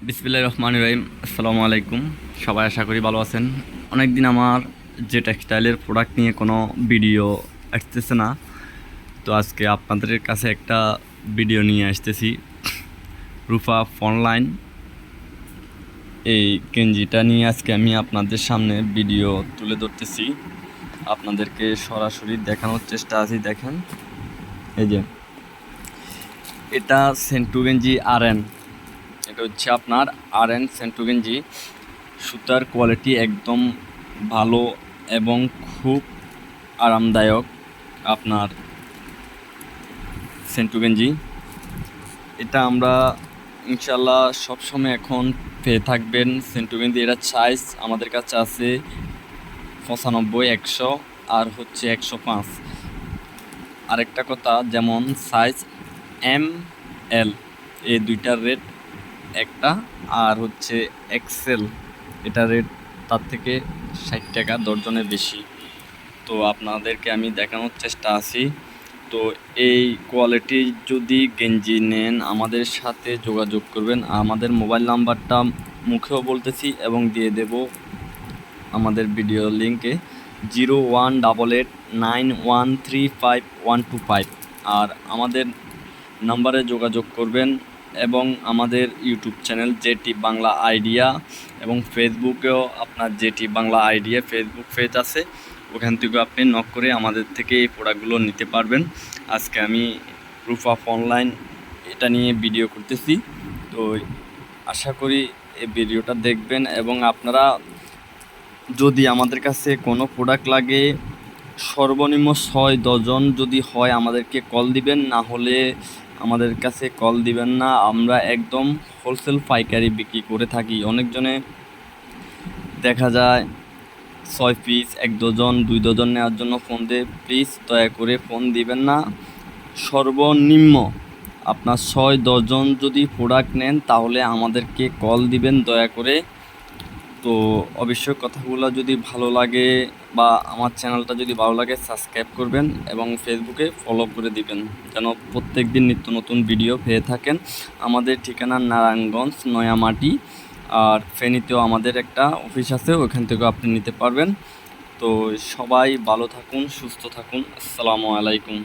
বিসমিল্লাহির রহমানির রহিম। আসসালামু আলাইকুম। সবাই আশা করি ভালো আছেন। অনেক দিন আমার যে টেক্সটাইলের প্রোডাক্ট নিয়ে কোনো ভিডিও আসতেছে না, তো আজকে আপনাদের কাছে একটা ভিডিও নিয়ে আসতেছি। রূপা অনলাইন এই গেঞ্জিটা নিয়ে আজকে আমি আপনাদের সামনে ভিডিও তুলে ধরতেছি, আপনাদেরকে সরাসরি দেখানোর চেষ্টা আছি। দেখেন, এই যে এটা সেন্টু গেঞ্জি RN, এটা হচ্ছে আপনার RN সেন্টু গেঞ্জি। সুতার কোয়ালিটি একদম ভালো এবং খুব আরামদায়ক আপনার সেন্টু গেঞ্জি। এটা আমরা ইনশাল্লাহ সবসময় এখন পেয়ে থাকবেন সেন্টু গেঞ্জি। এটার সাইজ আমাদের কাছে আছে 95, 100 আর হচ্ছে 105। আরেকটা কথা, যেমন সাইজ ML এই দুইটার রেট একটা, আর হচ্ছে XL এটা রেট তার থেকে 60 টাকা দর্জনের বেশি। তো আপনাদেরকে আমি দেখানোর চেষ্টা আছি। তো এই কোয়ালিটির যদি গেঞ্জি নেন আমাদের সাথে যোগাযোগ করবেন। আমাদের মোবাইল নাম্বারটা মুখেও বলতেছি এবং দিয়ে দেব আমাদের ভিডিও লিঙ্কে, 01889135125। আর আমাদের নাম্বারে যোগাযোগ করবেন এবং আমাদের YouTube channel jetty Bangla idea এবং ফেসবুকেও আপনার jetty Bangla idea Facebook page আছে, ওখান থেকে আপনি নক করে আমাদের থেকে এই প্রোডাক্টগুলো নিতে পারবেন। আজকে আমি প্রুফ অফ অনলাইন এটা নিয়ে ভিডিও করতেছি, তো আশা করি এই ভিডিওটা দেখবেন। এবং আপনারা যদি আমাদের কাছে কোনো প্রোডাক্ট লাগে সর্বনিম্ন 6-10 জন যদি হয় আমাদেরকে কল দিবেন, না হলে আমাদের কাছে কল দিবেন না। আমরা একদম হোলসেল পাইকারি বিক্রি করে থাকি। অনেকজনে দেখা যায় 6 পিস, 1 ডজন, 2 ডজন নেওয়ার জন্য ফোন দেয়। প্লিজ দয়া করে ফোন দিবেন না। সর্বনিম্ন আপনার 6-10 জন যদি প্রোডাক্ট নেন তাহলে আমাদেরকে কল দিবেন দয়া করে। তো অবশ্যই কথাগুলো যদি ভালো লাগে বা আমার চ্যানেলটা যদি ভালো লাগে সাবস্ক্রাইব করবেন এবং ফেসবুকে ফলো করে দিবেন, যেন প্রত্যেক দিন নিত্য নতুন ভিডিও পেয়ে থাকেন। আমাদের ঠিকানা নারায়ণগঞ্জ নয়ামাটি, আর ফেনীতেও আমাদের একটা অফিস আছে, ওখান থেকেও আপনি নিতে পারবেন। তো সবাই ভালো থাকুন, সুস্থ থাকুন। আসসালামু আলাইকুম।